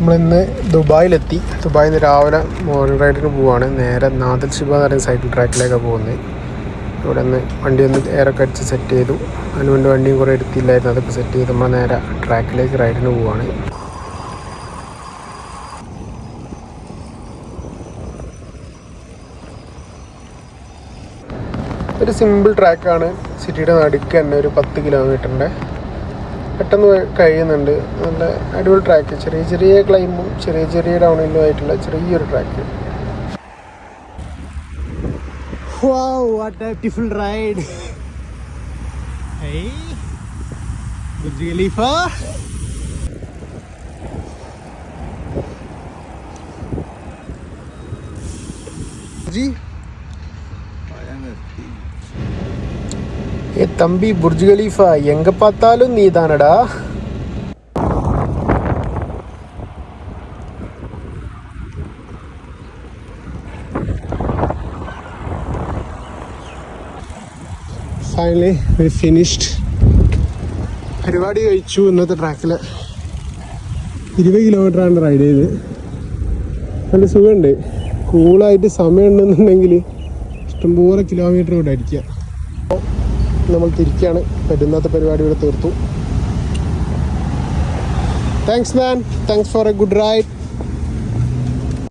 നമ്മളിന്ന് ദുബായിലെത്തി. ദുബായിൽ നിന്ന് രാവിലെ മോർണിംഗ് റൈഡിന് പോവുകയാണ്. നേരെ നാദൽ ഷിബ എന്ന് പറയുന്ന സൈക്കിൾ ട്രാക്കിലേക്കാണ് പോകുന്നത്. ഇവിടെ നിന്ന് വണ്ടി ഒന്ന് എയറൊക്കെ അടിച്ച് സെറ്റ് ചെയ്തു. അതിന് വേണ്ടി വണ്ടിയും കുറേ എടുത്തില്ലായിരുന്നു, അതൊക്കെ സെറ്റ് ചെയ്ത് നമ്മൾ നേരെ ട്രാക്കിലേക്ക് റൈഡിന് പോവുകയാണ്. ഒരു സിമ്പിൾ ട്രാക്കാണ്. സിറ്റിയുടെ നടുക്ക് തന്നെ ഒരു 10 കിലോമീറ്ററിൻ്റെ പെട്ടെന്ന് കഴിയുന്നുണ്ട്. നല്ല അടിപൊളി ട്രാക്ക്. ചെറിയ ചെറിയ ക്ലൈമും ചെറിയ ചെറിയ ഡൗൺഹില്ലും ആയിട്ടുള്ള ചെറിയൊരു track. Wow, what a beautiful ride. Hey, Burj Khalifa. जी ஏ தம்பி, புர்ஜ் கலீஃபா எங்க பார்த்தாலும் நீ தானடா. Finally we finished. പരിപാടി കഴിച്ചു. ഇന്നത്തെ ട്രാക്കിൽ 20 കിലോമീറ്ററാണ് റൈഡ് ചെയ്ത്. നല്ല സുഖമുണ്ട്. കൂളായിട്ട് സമയമുണ്ടെന്നുണ്ടെങ്കിൽ ഇഷ്ടംപോലെ കിലോമീറ്റർ ഇവിടെ അടിക്കുക. നമ്മൾ തിരിക്കുകയാണ്. ഇന്നത്തെ പരിപാടി ഇവിടെ തീർത്തു. Thanks man, thanks for A good ride.